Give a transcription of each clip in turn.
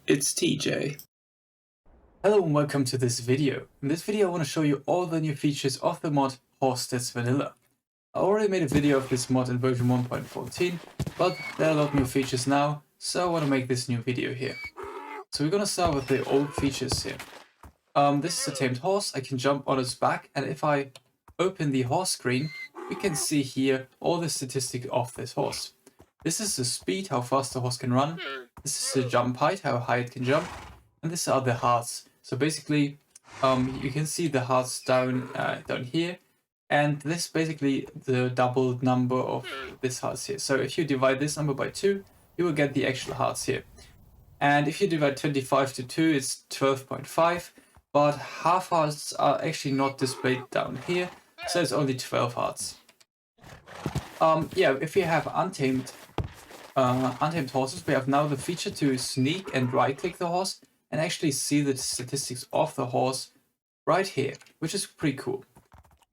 it's TeaJay. Hello and welcome to this video. In this video I want to show you all the new features of the mod HorseStatsVanilla. I already made a video of this mod in version 1.14, but there are a lot of new features now, so I want to make this new video here. So we're going to start with the old features here. This is a tamed horse. I can jump on its back, and if I open the horse screen, we can see here all the statistics of this horse. This is the speed, how fast the horse can run. This is the jump height, how high it can jump. And these are the hearts. So basically, you can see the hearts down here. And this is basically the double number of this hearts here. So if you divide this number by 2, you will get the actual hearts here. And if you divide 25 to 2, it's 12.5. But half hearts are actually not displayed down here. So it's only 12 hearts. If you have untamed horses, we have now the feature to sneak and right click the horse and actually see the statistics of the horse right here, which is pretty cool.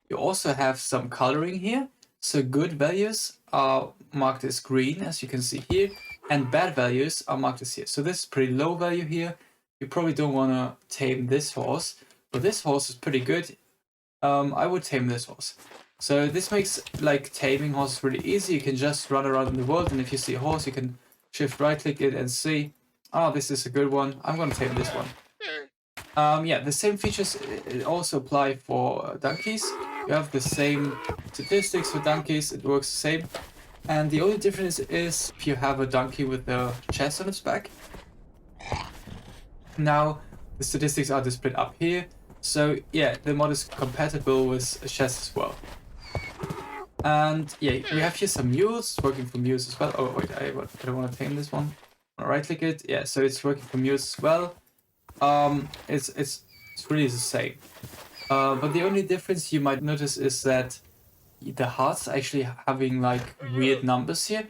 You also have some coloring here. So good values are marked as green, as you can see here, and bad values are marked as here. So this is pretty low value here. You probably don't want to tame this horse, but this horse is pretty good. I would tame this horse. So this makes like taming horses really easy. You can just run around in the world, and if you see a horse, you can shift right click it and see, oh, this is a good one. I'm going to tame this one. The same features also apply for donkeys. You have the same statistics for donkeys. It works the same. And the only difference is if you have a donkey with the chest on its back. Now the statistics are displayed up here. So yeah, the mod is compatible with chest as well. And yeah, we have here some mules, working for mules as well. Oh wait, I don't want to tame this one. I'll right click it. Yeah, so it's working for mules as well. It's really the same. But the only difference you might notice is that the hearts are actually having like weird numbers here.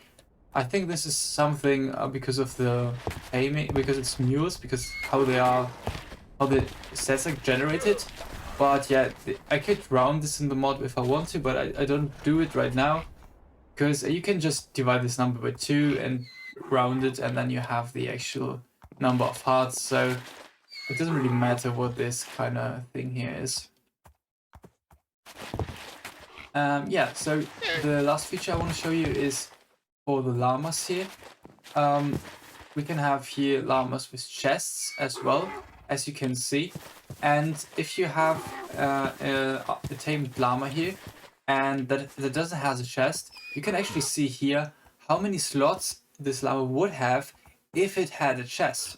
I think this is something because of the taming, because it's mules, because how the stats are generated. But yeah, I could round this in the mod if I want to, but I don't do it right now. Because you can just divide this number by 2 and round it, and then you have the actual number of hearts. So it doesn't really matter what this kind of thing here is. So the last feature I want to show you is for the llamas here. We can have here llamas with chests as well, as you can see. And if you have a tamed llama here and that doesn't have a chest, you can actually see here how many slots this llama would have if it had a chest.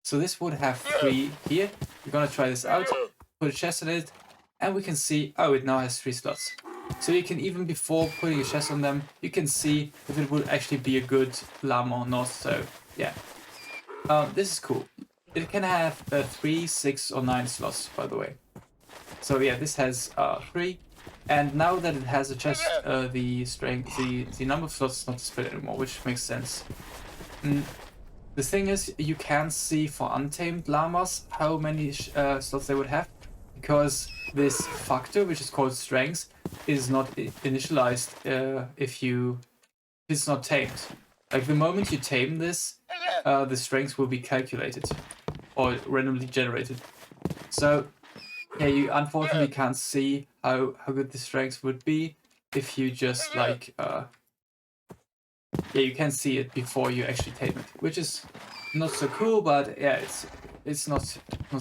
So this would have 3 here. We're gonna try this out, put a chest in it, and we can see, oh, it now has 3 slots. So you can, even before putting a chest on them, you can see if it would actually be a good llama or not. So yeah, this is cool. It can have 3, 6, or 9 slots, by the way. So yeah, this has 3, and now that it has a chest, the number of slots is not displayed anymore, which makes sense. The thing is, you can see for untamed llamas how many slots they would have, because this factor, which is called strength, is not initialized if it's not tamed. Like the moment you tame this, the strength will be calculated or randomly generated. So yeah, you unfortunately can't see how good the strength would be if you just like you can see it before you actually tame it, which is not so cool. But yeah, it's not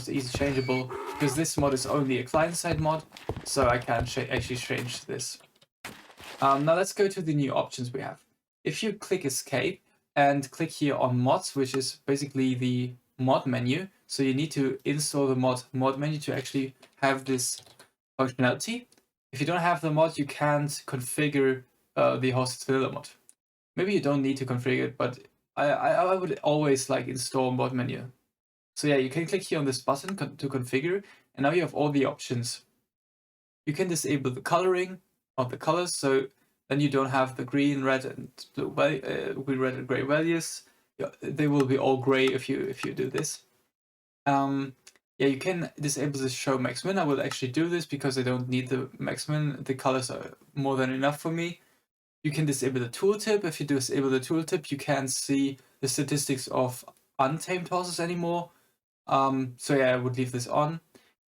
easy changeable, because this mod is only a client-side mod, so I can't actually change this. Now let's go to the new options we have. If you click escape and click here on mods, which is basically the mod menu, so you need to install the mod menu to actually have this functionality. If you don't have the mod, you can't configure the HorseStatsVanilla mod. Maybe you don't need to configure it, but I would always like install mod menu. So yeah, you can click here on this button to configure, and now you have all the options. You can disable the coloring of the colors, so then you don't have the green, red, and blue, green, red, and gray values. Yeah, they will be all gray if you do this. You can disable the show max min. I will actually do this because I don't need the max min. The colors are more than enough for me. You can disable the tooltip. If you disable the tooltip, you can see the statistics of untamed horses anymore. So yeah, I would leave this on.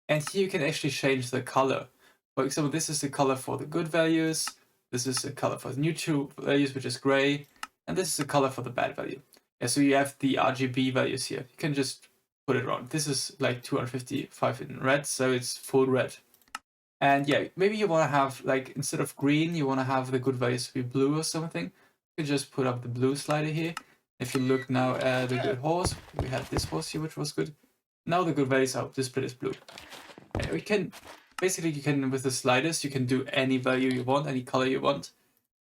And here you can actually change the color. For example, this is the color for the good values. This is the color for the neutral values, which is gray. And this is the color for the bad value. Yeah, so you have the RGB values here. You can just put it around. This is like 255 in red, so it's full red. And yeah, maybe you want to have, like, instead of green, you want to have the good values be blue or something. You can just put up the blue slider here. If you look now at the good horse, we had this horse here, which was good. Now the good values are displayed as blue. And we can, basically you can, with the sliders, you can do any value you want, any color you want,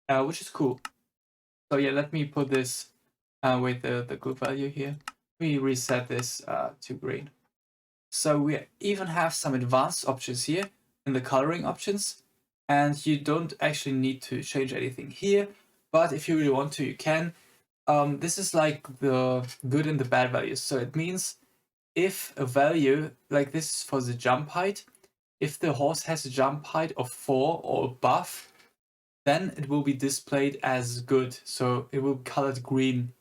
which is cool. So yeah, let me put this with the good value here. We reset this to green. So we even have some advanced options here in the coloring options, and you don't actually need to change anything here, but if you really want to, you can. This is like the good and the bad values. So it means if a value, like this is for the jump height, if the horse has a jump height of 4 or above, then it will be displayed as good. So it will be colored green.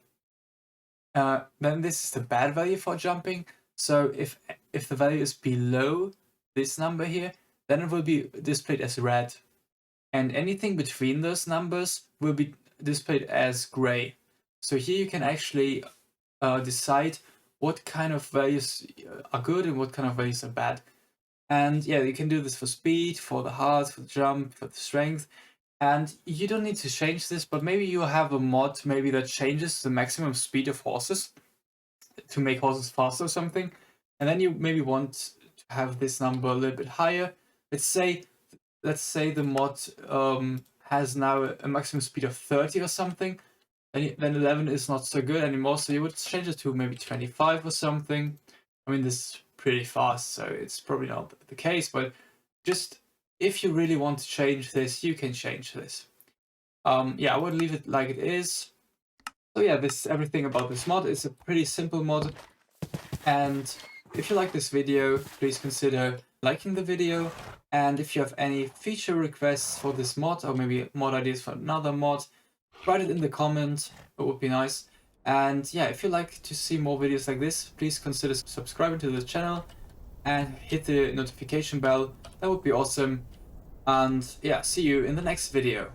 Then this is the bad value for jumping. So if the value is below this number here, then it will be displayed as red. And anything between those numbers will be displayed as gray. So here you can actually decide what kind of values are good and what kind of values are bad. And yeah, you can do this for speed, for the heart, for the jump, for the strength. And you don't need to change this, but maybe you have a mod maybe that changes the maximum speed of horses to make horses faster or something. And then you maybe want to have this number a little bit higher. Let's say the mod has now a maximum speed of 30 or something. Then 11 is not so good anymore, so you would change it to maybe 25 or something. I mean, this is pretty fast, so it's probably not the case, but just if you really want to change this, you can change this. Yeah, I would leave it like it is. So yeah, this is everything about this mod. It's a pretty simple mod. And if you like this video, please consider liking the video. And if you have any feature requests for this mod, or maybe mod ideas for another mod, write it in the comments. It would be nice. And yeah, if you like to see more videos like this, please consider subscribing to the channel and hit the notification bell. That would be awesome. And yeah, see you in the next video.